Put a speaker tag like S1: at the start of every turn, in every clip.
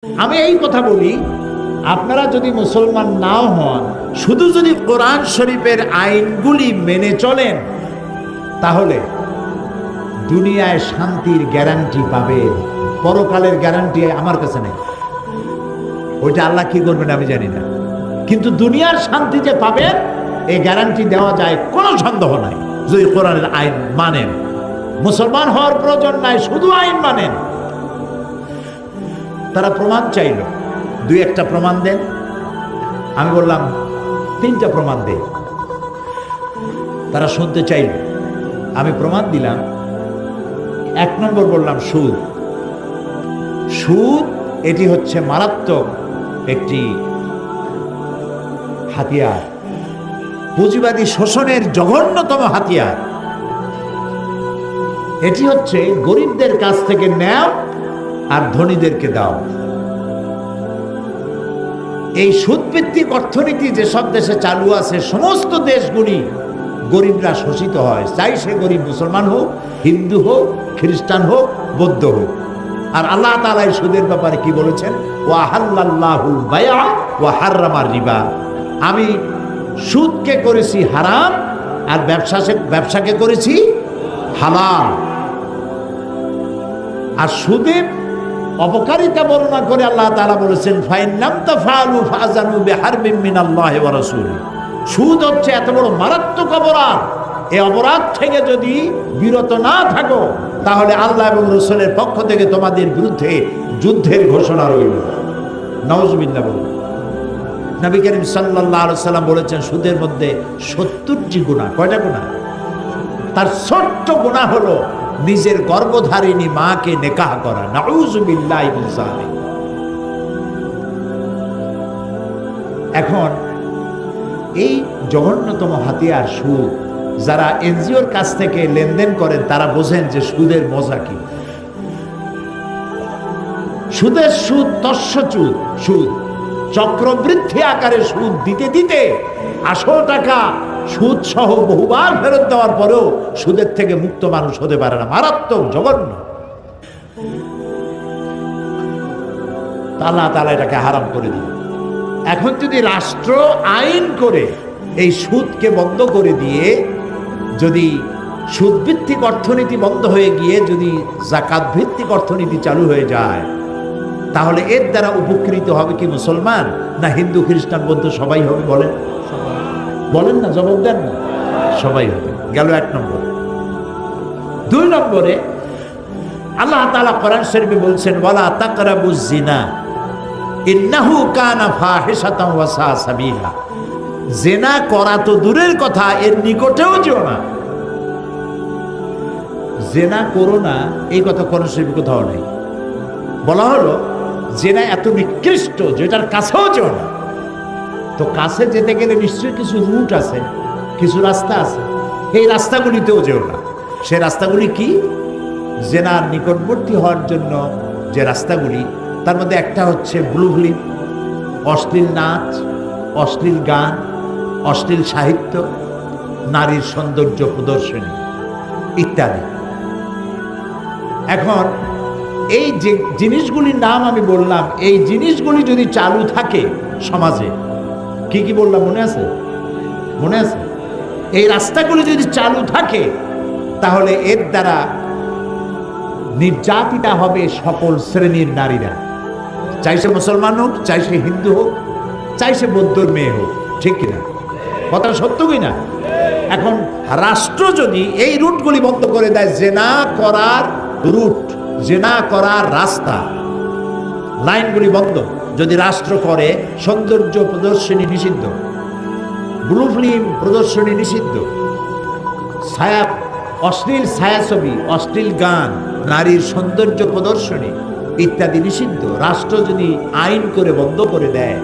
S1: আমি এই কথা বলি, আপনারা যদি মুসলমান নাও হন, শুধু যদি কোরআন শরীফের আইনগুলি মেনে চলেন, তাহলে দুনিয়ায় শান্তির গ্যারান্টি পাবেন। পরকালের গ্যারান্টি আমার কাছে নেই, ওইটা আল্লাহ কি করবেন আমি জানি না, কিন্তু দুনিয়ার শান্তি যে পাবেন এই গ্যারান্টি দেওয়া যায়, কোনো সন্দেহ নাই। যদি কোরআনের আইন মানেন, মুসলমান হওয়ার প্রয়োজন নাই, শুধু আইন মানেন। তারা প্রমাণ চাইল, দুই একটা প্রমাণ দেন। আমি বললাম তিনটা প্রমাণ দেন। তারা শুনতে চাইল, আমি প্রমাণ দিলাম। এক নম্বর বললাম সুদ। সুদ এটি হচ্ছে মারাত্মক একটি হাতিয়ার, পুঁজিবাদী শোষণের জঘন্যতম হাতিয়ার। এটি হচ্ছে গরিবদের কাছ থেকে নেও আর ধনীদেরকে দাও। এই সুদভিত্তিক অর্থনীতি যেসব দেশে চালু আছে, সমস্ত দেশগুলি গরিবরা শোষিত হয়, চাই সে গরিব মুসলমান হোক, হিন্দু হোক, খ্রিস্টান হোক, বৌদ্ধ হোক। আর আল্লাহ তাআলা এই সুদের ব্যাপারে কি বলেছেন? ওয়া হাল্লাল্লাহুল বায়আ ওয়া হাররামার রিবা। আমি সুদকে করেছি হারাম আর ব্যবসাকে করেছি হালাল। আর সুদের অপকারিতা বর্ণনা করে আল্লাহ তাআলা বলেছেন, ফাইন লাম তাফআলু ফাযানু বিহারবিন মিনাল্লাহি ওয়া রাসূলিহি। সুদ হচ্ছে এত বড় মারাত্মক অপরাধ, এই অপরাধ থেকে যদি বিরত না থাকো, তাহলে আল্লাহ এবং রাসূলের পক্ষ থেকে তোমাদের বিরুদ্ধে যুদ্ধের ঘোষণা রইল। নাউজুবিল্লাহ বলুন। নবী করিম সাল্লাল্লাহু আলাইহি সাল্লাম বলেছেন, সুদের মধ্যে 70টি গুনাহ। কয়টা গুনাহ? তার ছোট্ট গুনাহ হলো নিজের গর্ভধারিণী মাকে নিকাহ করা। নাউযুবিল্লাহি মিন যালিক। এখন এই জঘন্যতম হাতিয়ার সুদ, যারা এনজিওর কাছ থেকে লেনদেন করেন তারা বোঝেন যে সুদের মজা কি। সুদের সুদ তস্যচুদ সুদ, চক্রবৃদ্ধি আকারে সুদ দিতে দিতে আসল টাকা সুদ সহ বহুবার ফেরত দেওয়ার পরেও সুদের থেকে মুক্ত মানুষ হতে পারে না। মারাত্মক, জঘন্য। আল্লাহ তাআলা এটাকে হারাম করে দিল। এখন যদি রাষ্ট্র আইন করে এই সুদকে বন্ধ করে দিয়ে, যদি সুদভিত্তিক অর্থনীতি বন্ধ হয়ে গিয়ে যদি যাকাত ভিত্তিক অর্থনীতি চালু হয়ে যায়, তাহলে এর দ্বারা উপকৃত হবে কি মুসলমান না হিন্দু, খ্রিস্টান, বৌদ্ধ সবাই হবে? বলেন, বলেন না, জবাব দেন না। সবাই হবে। গেল এক নম্বর। দুই নম্বরে আল্লাহ তাআলা কোরআন শরীফে বলছেন, ওয়ালা তাকরাবুজ জিনা ইন্নাহু কানা ফাহিশাতান ওয়া সা সাবিলা। জিনা করা তো দূরের কথা, এর নিকটেও যেও না। জিনা করো না, এই কথা কোরআন শরীফে কোথাও নেই। বলা হলো জিনা এত নিকৃষ্ট যেটার কাছেও যেও না। তো কাছে যেতে গেলে নিশ্চয়ই কিছু রুট আছে, কিছু রাস্তা আছে, এই রাস্তাগুলিতেও যেও না। সে রাস্তাগুলি কি? জেনার নিকটবর্তী হওয়ার জন্য যে রাস্তাগুলি, তার মধ্যে একটা হচ্ছে ব্লু ফিল্ম, অশ্লীল নাচ, অশ্লীল গান, অশ্লীল সাহিত্য, নারীর সৌন্দর্য প্রদর্শনী ইত্যাদি। এখন এই যে জিনিসগুলির নাম আমি বললাম, এই জিনিসগুলি যদি চালু থাকে সমাজে, কি কি বললাম মনে আছে? মনে আছে? এই রাস্তাগুলি যদি চালু থাকে, তাহলে এর দ্বারা নির্যাতিতা হবে সকল শ্রেণীর নারীরা, চাই সে মুসলমান হোক, চাই সে হিন্দু হোক, চাই সে বৌদ্ধর মেয়ে হোক। ঠিক কিনা? কথা সত্য কিনা? এখন রাষ্ট্র যদি এই রুটগুলি বন্ধ করে দেয়, জেনা করার রুট, জেনা করার রাস্তা, লাইনগুলি বন্ধ যদি রাষ্ট্র করে, সৌন্দর্য প্রদর্শনী নিষিদ্ধ, ব্লু ফিল্ম প্রদর্শনী নিষিদ্ধ, ছায়া, অশ্লীল ছায়াছবি, অশ্লীল গান, নারীর সৌন্দর্য প্রদর্শনী ইত্যাদি নিষিদ্ধ, রাষ্ট্র যদি আইন করে বন্ধ করে দেয়,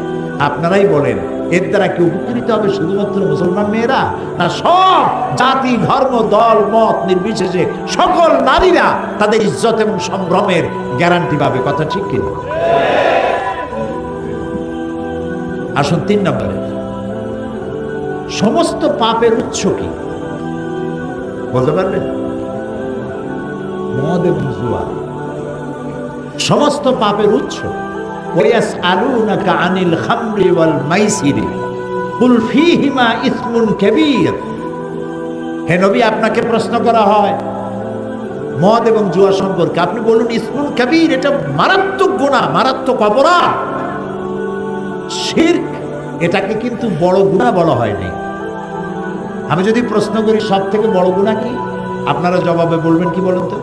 S1: আপনারাই বলেন এর দ্বারা কি উপকৃত হবে শুধুমাত্র মুসলমান মেয়েরা, না সব জাতি, ধর্ম, দল, মত নির্বিশেষে সকল নারীরা তাদের ইজ্জত এবং সম্ভ্রমের গ্যারান্টি পাবে? কথা ঠিক কিনা? আসুন তিন নম্বরে, সমস্ত পাপের উৎস কি বলতে পারবেন? মদ এবং জুয়া সমস্ত পাপের উৎস। ওয়াসআলুনাকা আনিল খামরি ওয়াল মাইসিরি কুল ফীহিমা ইসমুন কাবীর। হে নবী, আপনাকে প্রশ্ন করা হয় মদ এবং জুয়া সম্পর্কে, আপনি বলুন ইসমুন কাবীর, এটা মারাত্মক গুনাহ, মারাত্মক অপরাধ, শিরক। এটাকে কিন্তু বড় গুনাহ বলা হয়নি। আমি যদি প্রশ্ন করি সব থেকে বড় গুনাহ কি, আপনারা জবাবে বলবেন কি বলুন তো?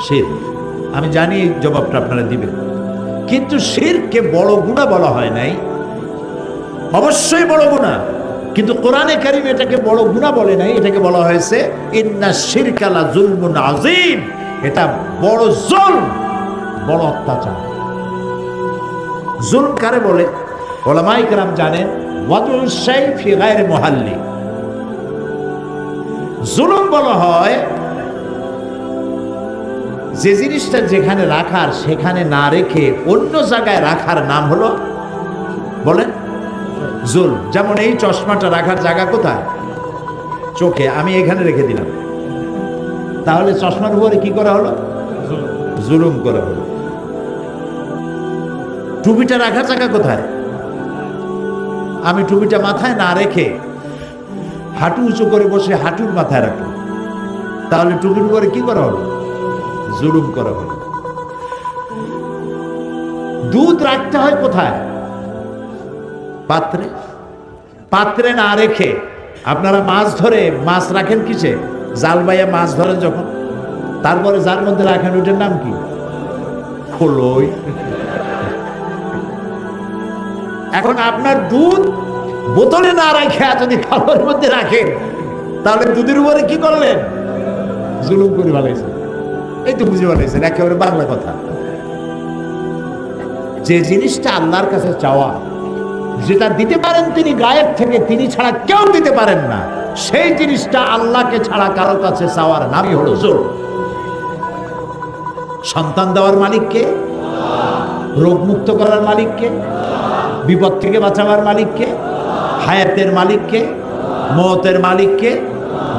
S1: শিরক। আমি জানি এই জবাবটা আপনারা দিবেন, কিন্তু শিরককে বড় গুনাহ বলা হয় নাই। অবশ্যই বড় গুনাহ, কিন্তু কোরআনে কারীম এটাকে বড় গুনাহ বলে নাই, এটাকে বলা হয়েছে ইন্নাশ শিরকা লা যুলমুন আযীম। এটা বড় জুলম, বড় অত্যাচার। জুলম কারে বলে? উলামায়ে কেরাম জানেন, ওয়াদউল শাই ফি গায়রি মুহাল্লি। জুলুম বলা হয় যে জিনিসটা যেখানে রাখার সেখানে না রেখে অন্য জায়গায় রাখার নাম হলো, বলেন, জুলম। যেমন এই চশমাটা রাখার জায়গা কোথায়? চোখে। আমি এখানে রেখে দিলাম, তাহলে চশমার উপরে কি করা হলো? জুলুম করা হলো। টুপিটা রাখার জায়গা কোথায়? আমি টুপিটা মাথায় না রেখে হাঁটু উঁচু করে বসে হাঁটুর মাথায় রাখলাম, তাহলে টুপির উপরে কি করা হলো? জুলুম করা হলো। দুধ রাখতে হয় কোথায়? পাত্রে। পাত্রে না রেখে আপনারা মাছ ধরে, মাছ রাখেন কিসে? জাল বাইয়া মাছ ধরেন যখন, তারপরে যার মধ্যে রাখেন ওইটার নাম কি? খোলই। এখন আপনার দুধ বোতলে না রাখে যদি খাবার মধ্যে রাখেন, তাহলে দুধের উপরে কি করলেন? জুলুম করে ভালাইছেন। এই তো বুঝে ভালাইছেন, একেবারে বাংলা কথা। যে জিনিসটা আল্লাহর কাছে চাওয়া, যেটা দিতে পারেন তিনি গায়েব থেকে, তিনি ছাড়া কেউ দিতে পারেন না, সেই জিনিসটা আল্লাহকে ছাড়া কারোর কাছে চাওয়ার নামই হলো জুলুম। সন্তান দেওয়ার মালিককে, রোগ মুক্ত করার মালিককে, বিপদ থেকে বাঁচাবার মালিককে, হায়াতের মালিককে, মওতের মালিককে,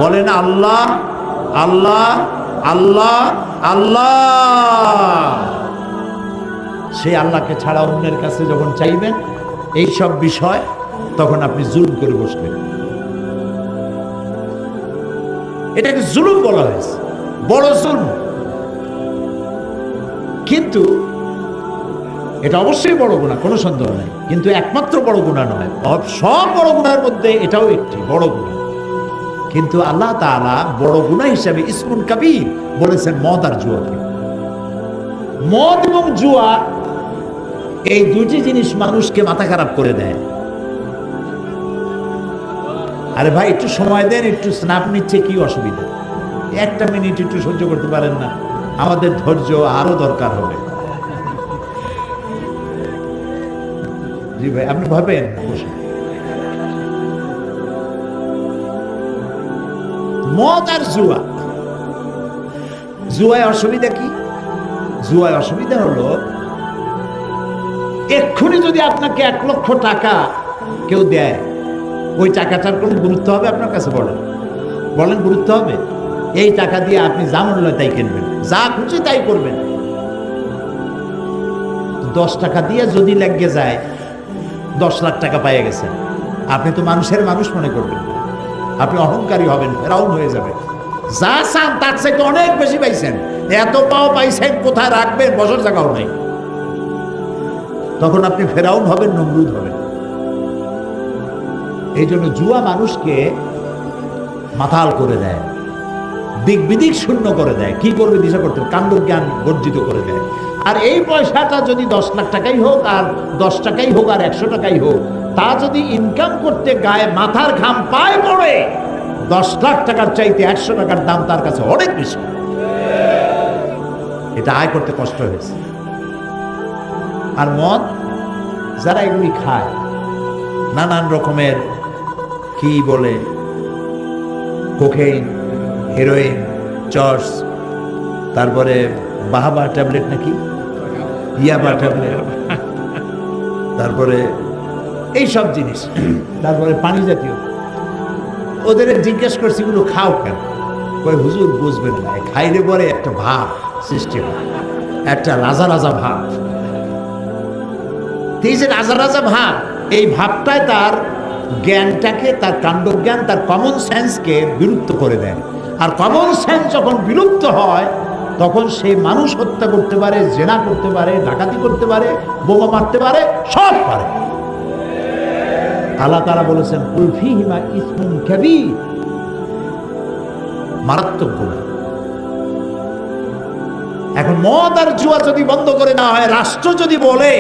S1: বলেন আল্লাহ আল্লাহ আল্লাহ আল্লাহ। সেই আল্লাহকে ছাড়া অন্যের কাছে যখন চাইবেন এই সব বিষয়, তখন আপনি জুলুম করে বসবেন। এটাকে জুলুম বলা হয়েছে, বড় জুলুম। কিন্তু এটা অবশ্যই বড় গুনাহ, কোনো সন্দেহ নাই, কিন্তু একমাত্র বড় গুনাহ নয়। সব বড় গুনাহের মধ্যে এটাও একটি বড় গুনাহ। কিন্তু আল্লাহ তাআলা বড় গুনাহ হিসাবে ইসমুন কাবীর বলেছেন মদ আর জুয়াকে। মদ এবং জুয়া এই দুটি জিনিস মানুষকে মাথা খারাপ করে দেয়। আরে ভাই একটু সময় দেন, একটু স্ন্যাপ নিচ্ছে, কি অসুবিধা? একটা মিনিট একটু সহ্য করতে পারেন না? আমাদের ধৈর্য আরো দরকার হবে। জি ভাই, আপনি ভয় পেন না, বসে। মদ আর জুয়া, জুয়ায় অসুবিধা কি? জুয়ায় অসুবিধা হলো, এক্ষুনি যদি আপনাকে 1 লক্ষ টাকা কেউ দেয়, ওই টাকাটার কোনো গুরুত্ব হবে আপনার কাছে? বলেন বলেন, গুরুত্ব হবে? এই টাকা দিয়ে আপনি যা মনে হয় তাই কিনবেন, যা খুশি তাই করবেন। 10 টাকা দিয়ে যদি লেগে যায় 10 লাখ টাকা পেয়ে গেছেন, আপনি তো মানুষের মানুষ মনে করবেন, আপনি অহংকারী হবেন, ফেরাউন হয়ে যাবেন। যা চান তার থেকে অনেক বেশি পাইছেন, এত পাও পাইছেন, কোথায় রাখবেন বসার জায়গাও নাই। তখন আপনি ফেরাউন হবেন, নমরুদ হবেন। এই জন্য জুয়া মানুষকে মাতাল করে দেয়, দিক বিদিক শূন্য করে দেয়, কি করবে দিশা করতে, কাণ্ড জ্ঞান বর্জিত করে দেয়। আর এই পয়সাটা যদি 10 লাখ টাকাই হোক, আর 10 টাকাই হোক, আর 100 টাকাই হোক, তা যদি ইনকাম করতে গায়ে মাথার ঘাম পায়ে পড়ে, 10 লাখ টাকার চাইতে 100 টাকার দাম তার কাছে অনেক বেশি। এটা আয় করতে কষ্ট হয়েছে। আর মদ, যারা এগুলি খায়, নানান রকমের কি বলে, কোকেইন, হেরোইন, চর্স, তারপরে বাহাবা ট্যাবলেট, নাকি ইয়াবা ট্যাবলেট, তারপরে এই সব জিনিস, তারপরে পানি জাতীয়। ওদের জিজ্ঞেস করছি এগুলো খাও কেন? কই হুজুর বুঝবেন না, খাইলে পরে একটা ভাব সৃষ্টি হয়, একটা রাজা রাজা ভাব। এই যে রাজা রাজা ভাব, এই ভাবটাই তার জ্ঞানটাকে, তার কাণ্ডজ্ঞান, তার কমন সেন্সকে বিলুপ্ত করে দেয়। আর কমন সেন্স যখন বিলুপ্ত হয় তখন সে মানুষ হত্যা করতে পারে, জেনা করতে পারে, ডাকাতি করতে পারে, বোমা মারতে পারে, সব পারে। আল্লাহ তাআলা বলেছেন কুল ফীহিমা ইসমুন কাবীর, মারাত্মক গুনাহ। এখন মদ আর জুয়া যদি বন্ধ করে না হয়, রাষ্ট্র যদি বলে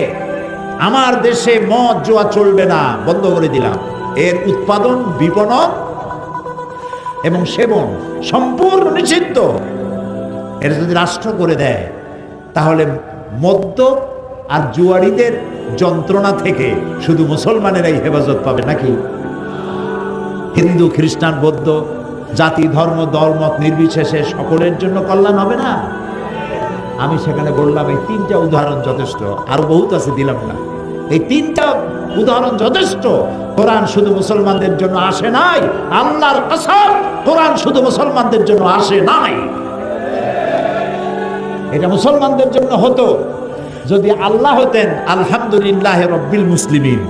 S1: আমার দেশে মদ জুয়া চলবে না, বন্ধ করে দিলাম, এর উৎপাদন, বিপণন এবং সেবন সম্পূর্ণ নিষিদ্ধ, এটা যদি রাষ্ট্র করে দেয়, তাহলে মদ্যপ আর জুয়ারিদের যন্ত্রণা থেকে শুধু মুসলমানেরাই হেফাজত পাবে নাকি? হিন্দু, খ্রিস্টান, বৌদ্ধ, জাতি, ধর্ম, দলমত নির্বিশেষে সকলের জন্য কল্যাণ হবে না? আমি সেখানে বললাম এই তিনটা উদাহরণ যথেষ্ট, আরো বহুত আছে, দিলাম না। এই তিনটা উদাহরণ যথেষ্ট। কোরআন শুধু মুসলমানদের জন্য আসে নাই, আল্লাহর কসম কোরআন শুধু মুসলমানদের জন্য আসে নাই। এটা মুসলমানদের জন্য হতো যদি আল্লাহ হতেন আলহামদুলিল্লাহ রব্বিল মুসলিমিন।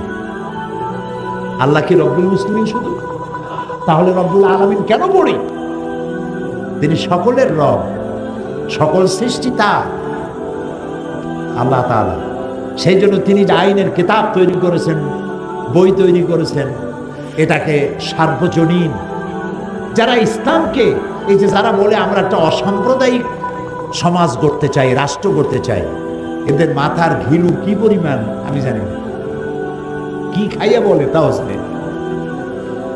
S1: আল্লাহ কি রব্বিল মুসলিমিন শুধু? তাহলে রব্বুল আলামিন কেন পড়ি? তিনি সকলের রব, সকল সৃষ্টি তার, আল্লাহ তাআলা। সেই জন্য তিনি যে আইনের কিতাব তৈরি করেছেন, বই তৈরি করেছেন, এটাকে সার্বজনীন। যারা ইসলামকে, এই যে যারা বলে আমরা একটা অসাম্প্রদায়িক সমাজ গড়তে চাই, রাষ্ট্র গড়তে চাই, এদের মাথার ঘিলু কি পরিমাণ আমি জানি না, কি খাইয়া বলে তাও জানি না।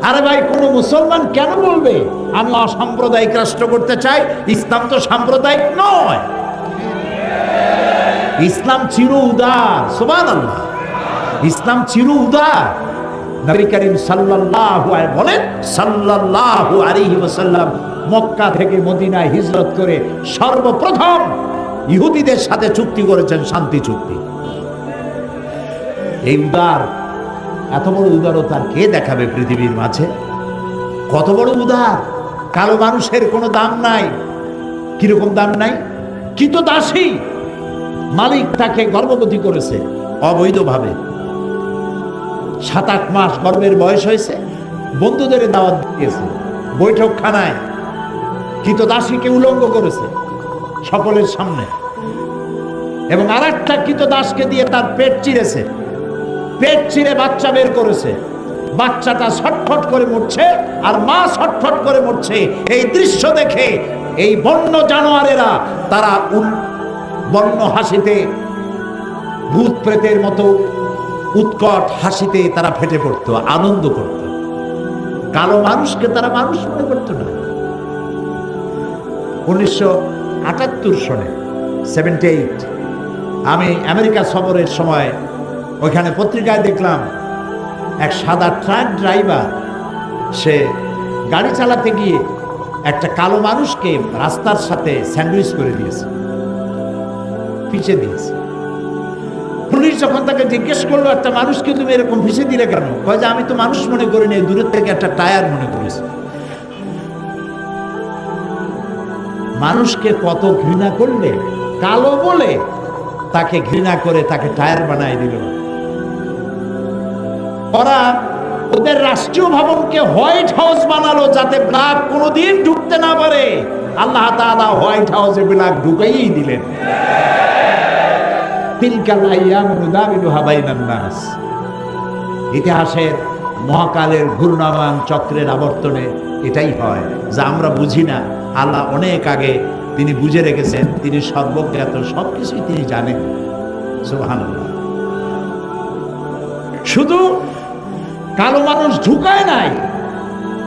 S1: আরে ভাই, কোন মুসলমান কেন বলবে আমি অসাম্প্রদায়িক রাষ্ট্র করতে চাই? ইসলাম তো সাম্প্রদায়িক নয়, ইসলাম চির উদার। সুবহানাল্লাহ, ইসলাম চির উদার। নবী করিম সাল্লাল্লাহু আলাইহি বলেন, সাল্লাল্লাহু আলাইহি ওয়াসাল্লাম মক্কা থেকে মদিনায় হিজরত করে সর্বপ্রথম ইহুদিদের সাথে চুক্তি করেছেন, শান্তি চুক্তি। এই উদার, এত বড় উদারতা কে দেখাবে পৃথিবীর মাঝে? কত বড় উদার! কালো মানুষের কোনো দাম নাই। কিরকম দাম নাই? কৃতদাসী, মালিক তাকে গর্ভবতী করেছে অবৈধভাবে, 7-8 মাস গর্ভের বয়স হয়েছে, বন্ধুদের দাওয়াত দিয়েছে, বৈঠকখানায় কৃতদাসীকে উলঙ্গ করেছে সকলের সামনে, এবং আরেকটা কৃতদাসকে দিয়ে তার পেট চিরেছে, পেট চিরে বাচ্চা বের করেছে। বাচ্চাটা ছটফট করে মরছে আর মা ছটফট করে মরছে। এই দৃশ্য দেখে এই বন্য জানোয়ারেরা তারা বন্য হাসিতে, ভূত প্রেতের মতো উৎকট হাসিতে তারা ফেটে পড়ত, আনন্দ করত। কালো মানুষকে তারা মানুষ মনে করত না। 1978 সনে 78 আমি আমেরিকা সফরের সময় ওইখানে পত্রিকায় দেখলাম এক সাদা ট্রাক ড্রাইভার, সে গাড়ি চালাতে গিয়ে একটা কালো মানুষকে রাস্তার সাথে স্যান্ডউইচ করে দিয়েছে, পিষে দিয়েছে। পুলিশ যখন তাকে জিজ্ঞেস করলো, একটা মানুষকে তুমি এরকম পিষে দিলে কেন? কয় যে আমি তো মানুষ মনে করিনি, দূরের থেকে একটা টায়ার মনে করেছি। মানুষকে কত ঘৃণা করলে, কালো বলে তাকে ঘৃণা করে তাকে টায়ার বানায় দিল। ওরা ওদের রাষ্ট্রীয় ভবনকে হোয়াইট হাউস বানালো যাতে ব্ল্যাক কোনোদিন ঢুকতে না পারে। আল্লাহ তাআলা হোয়াইট হাউসে ব্ল্যাক ঢুকাইই দিলেন। তিলকাল আইয়াম নুদাবিলুহা বাইনান নাস। ইতিহাসের মহাকালের ঘূর্ণায়মান চক্রের আবর্তনে এটাই হয়, যা আমরা বুঝি না। আল্লাহ অনেক আগে তিনি বুঝে রেখেছেন, তিনি সর্বজ্ঞাত, সবকিছুই তিনি জানেন। সুবহানাল্লাহ। শুধু কালো মানুষ ঢুকায় নাই,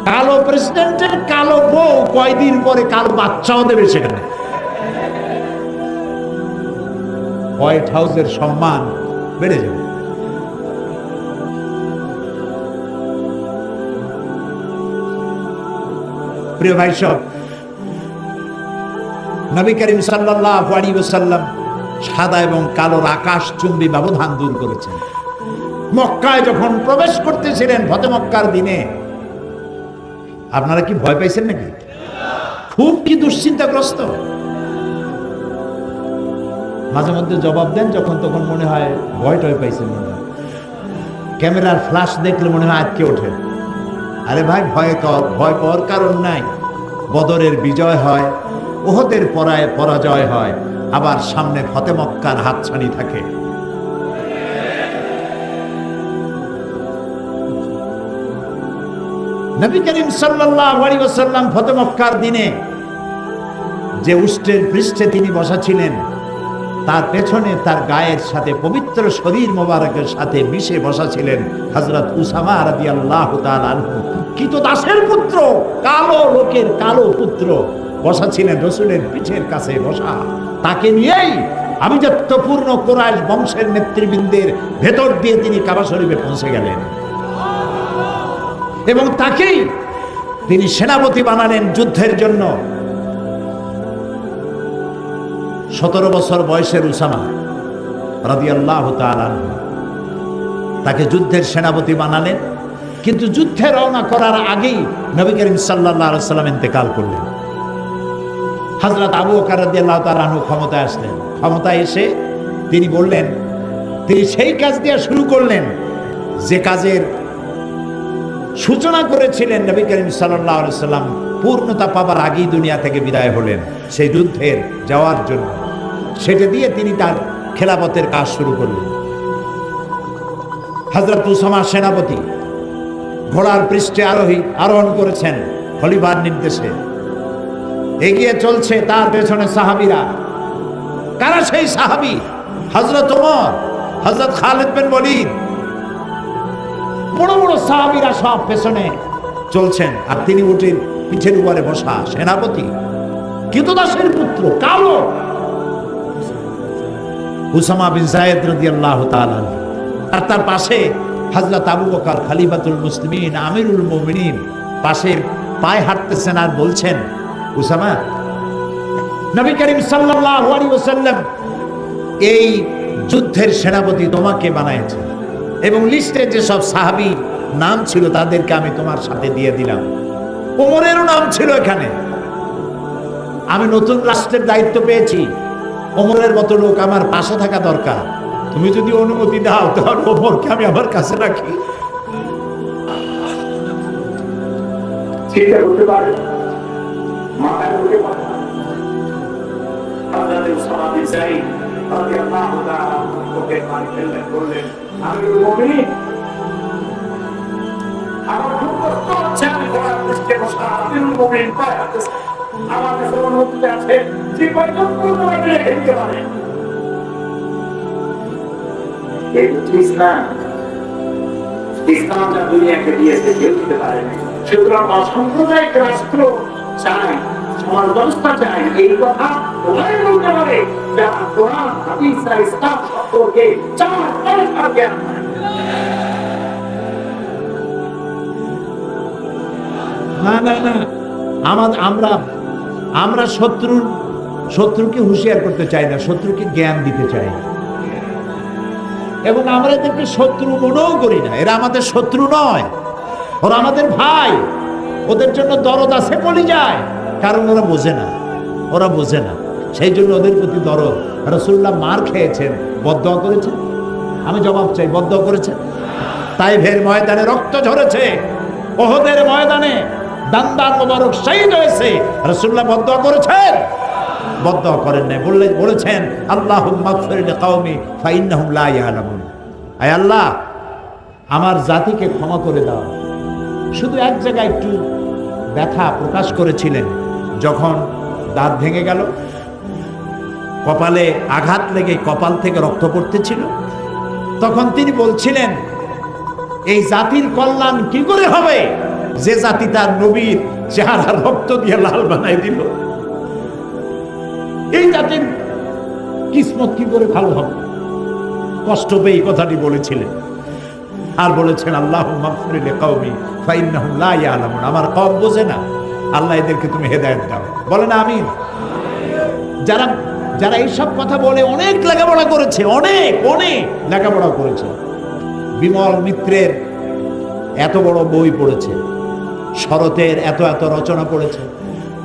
S1: কালো প্রেসিডেন্টের কালো বউ কয়দিন পরে কালো বাচ্চাও দেবে সেখানে। হোয়াইট হাউসের সম্মান বেড়ে যাবে। প্রিয় ভাই সব, নবী করিম সাল্লাল্লাহু আলাইহি ওয়াসাল্লাম সাদা এবং কালোর আকাশ চুম্বী ব্যবধান দূর করেছেন। মক্কায় যখন প্রবেশ করতেছিলেন ফতে মক্কার দিনে, আপনারা কি ভয় পাইছেন নাকি? খুব কি দুশ্চিন্তাগ্রস্ত? মাঝে মধ্যে জবাব দেন যখন তখন, মনে হয় ভয় টয় পাইছেন মনে হয়। ক্যামেরার ফ্ল্যাশ দেখলে মনে হয় আটকে ওঠে। আরে ভাই, ভয় পাওয়ার কারণ নাই। বদরের বিজয় হয়, উহুদের পরাজয় হয়, আবার সামনে ফতে মক্কার হাতছানি থাকে। নবী করিম সাল্লাল্লাহু আলাইহি ওয়াসাল্লাম ফতে মক্কার দিনে যে উষ্ট্রের পৃষ্ঠে তিনি বসা ছিলেন, তার পেছনে তার গায়ের সাথে পবিত্র শরীর মোবারকের সাথে মিশে বসা ছিলেন হযরত উসামা রাদিয়াল্লাহু তাআলা আনহু। কৃতদাসের পুত্র, কালো লোকের কালো পুত্র বসা ছিলেন রাসূলের পিঠের কাছে বসা। তাকে নিয়েই আভিজাত্যপূর্ণ কুরাইশ বংশের নেতৃবৃন্দের ভেতর দিয়ে তিনি কাবা শরীফে পৌঁছে গেলেন এবং তাকেই তিনি সেনাপতি বানালেন যুদ্ধের জন্য। 17 বছর বয়সের উসামা রাদিয়াল্লাহু তাআলা তাকে যুদ্ধের সেনাপতি বানালেন। কিন্তু যুদ্ধে রওনা করার আগেই নবী করিম সাল্লাল্লাহু আলাইহি ওয়াসাল্লাম ইন্তেকাল করলেন। হযরত আবু বকর রাদিয়াল্লাহু তাআলা ক্ষমতায় আসলেন। ক্ষমতায় এসে তিনি বললেন, তিনি সেই কাজ দিয়ে শুরু করলেন যে কাজের সূচনা করেছিলেন নবী করিম সাল্লাল্লাহু আলাইহি ওয়াসাল্লাম পূর্ণতা পাবার আগেই দুনিয়া থেকে বিদায় হলেন সেই যুদ্ধের যাওয়ার জন্য। সেটা দিয়ে তিনি তার খেলাফতের কাজ শুরু করলেন। হযরত উসামা সেনাপতি ঘোড়ার পৃষ্ঠে আরোহণ করেছেন খলিফার নির্দেশে। এগিয়ে চলছে তার পেছনে সাহাবীরা। কারা সেই সাহাবী? হযরত ওমর, হযরত খালিদ বিন ওয়ালিদ, বড় বড় সাহাবীরা সব পেছনে চলছেন, আর তিনি উটের পিঠের উপরে বসা সেনাপতি, কৃতদাসের পুত্র, কালো উসামা বিন যায়েদ রাদিয়াল্লাহু তাআলা। আর তার পাশে হযরত আবু বকর খলিফাতুল মুসলিমিন, আমিরুল মুমিনিন পাশে পায়ে হাঁটতেছেন আর বলছেন, উসামা, নবী করিম সাল্লাল্লাহু আলাইহি ওয়াসাল্লাম এই যুদ্ধের সেনাপতি তোমাকে বানাইছে এবং লিস্টে যে সব সাহাবী নাম ছিল তাদেরকে আমি তোমার সাথে দিয়ে দিলাম। ওমরেরও নাম ছিল এখানে। আমি নতুন রাষ্ট্রের দায়িত্ব পেয়েছি, ওমরের মতো লোক আমার পাশে থাকা দরকার। তুমি যদি অনুমতি দাও তাহলে ওমরকে আমি আমার কাছে রাখি।
S2: চিন্তা করতে পারে মাথায় ঢুকে পারে না। হযরত উসামা বিন যায়েদ রাদিয়াল্লাহু তাআলা ওকে পানি ফেললেন, বললেন, আমিরুল মুমিনিন, আমার খুব কষ্ট হচ্ছে, আমি ঘোড়ার পৃষ্ঠে বসা আমিরুল মুমিনিন পায়ে হাঁটতেছি। আমার কাছে অনুমতি আছে যে কয়জন তোমাকে খেলতে পারে। এই ঠিক না, ইসলামটা দুনিয়াকে দিয়েছে, কেউ দিতে পারে না। সুতরাং অসাম্প্রদায়িক রাষ্ট্র চাই, সমাজ ব্যবস্থা চাই, এই কথা ওরাই বলতে পারে যারা কোরআন হাদিস আর ইসলাম সম্পর্কে চার পরিষ্কার জ্ঞান।
S1: না না না, আমরা শত্রুকে হুঁশিয়ার করতে চাই না, শত্রুকে জ্ঞান দিতে চাই। এবং আমরা এদেরকে শত্রু মনেও করি না। এরা আমাদের শত্রু নয়, ওরা আমাদের ভাই। ওদের জন্য দরদ আছে কলিজায়, কারণ ওরা বোঝে না, সেই জন্য ওদের প্রতি দরদ। রাসূলুল্লাহ মার খেয়েছেন, বদদোয়া করেছেন? আমি জবাব চাই, বদদোয়া করেছেন? তাইফের ময়দানে রক্ত ঝরেছে, উহুদের ময়দানে দান্দার মোবারক শহীদ হয়েছে, রাসূলুল্লাহ বদদোয়া করেছেন? বদদোয়া করেন নাই, বলেছেন আল্লাহুম্মা গফির লিকাওমি ফাইন্নাহুম লা ইয়ালামুন। আয় আল্লাহ, আমার জাতিকে ক্ষমা করে দাও। শুধু এক জায়গায় একটু ব্যথা প্রকাশ করেছিলেন, যখন দাঁত ভেঙে গেল, কপালে আঘাত লেগে কপাল থেকে রক্ত পড়তেছিল, তখন তিনি বলছিলেন, এই জাতির কল্যাণ কি করে হবে যে জাতি তার নবীর চেহারা রক্ত দিয়ে লাল বানাই দিল? এই জাতির কিসমত কি করে ভালো হবে? কষ্ট পেয়ে এই কথাটি বলেছিলেন। আর বলেছেন আল্লাহুম্মা গফির লিকাওমি ফাইন্নাহুম লা ইয়ালামুন। আমার কওম বোঝে না, আল্লাহ এদেরকে তুমি হেদায়েত দাও। বলেন আমিন। যারা এইসব কথা বলে অনেক লেখাপড়া করেছে, অনেক লেখাপড়া করেছে, বিমল মিত্রের এত বড় বই পড়েছে, শরতের এত রচনা পড়েছে,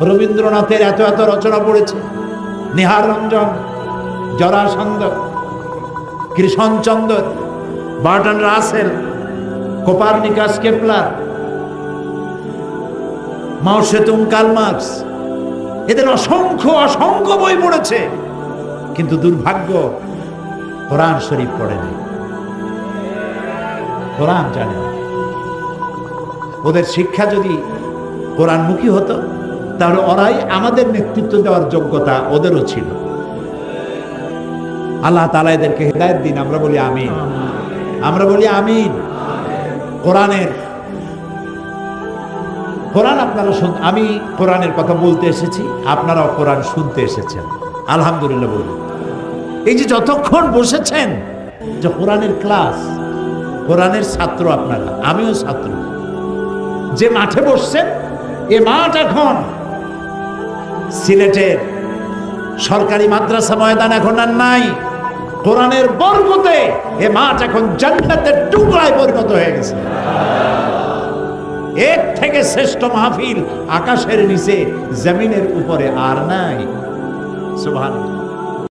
S1: রবীন্দ্রনাথের এত রচনা পড়েছে, Nihar Ranjan, Jarasandha, Krishnachandra, Burton Rasel, Copernicus, Kepler, মাও সেতুং, কার্ল মার্কস, এদের অসংখ্য অসংখ্য বই পড়েছে, কিন্তু দুর্ভাগ্য কোরআন শরীফ পড়েনি, কোরআন জানে না। ওদের শিক্ষা যদি কোরআনমুখী হতো তাহলে ওরাই আমাদের নেতৃত্ব দেওয়ার যোগ্যতা ওদেরও ছিল। আল্লাহ তাআলা এদেরকে হেদায়েত দিন, আমরা বলি আমিন, আমরা বলি আমিন। কোরআন আপনারা আমি কোরআনের কথা বলতে এসেছি, আপনারাও কোরআন শুনতে এসেছেন, আলহামদুলিল্লাহ বলুন। এই যে যতক্ষণ বসেছেন, যে কোরআনের ক্লাস, কোরআনের ছাত্র আপনারা, আমিও ছাত্র। যে মাঠে বসছেন, এ মাঠ এখন সিলেটের সরকারি মাদ্রাসা ময়দান এখন আর নাই, কোরআনের বরকতে এ মাঠ এখন জান্নাতের টুকরায় পরিণত হয়ে গেছে। এর থেকে শ্রেষ্ঠ মাহফিল আকাশের নিচে, জমিনের উপরে আর নাই। সুবহানাল্লাহ।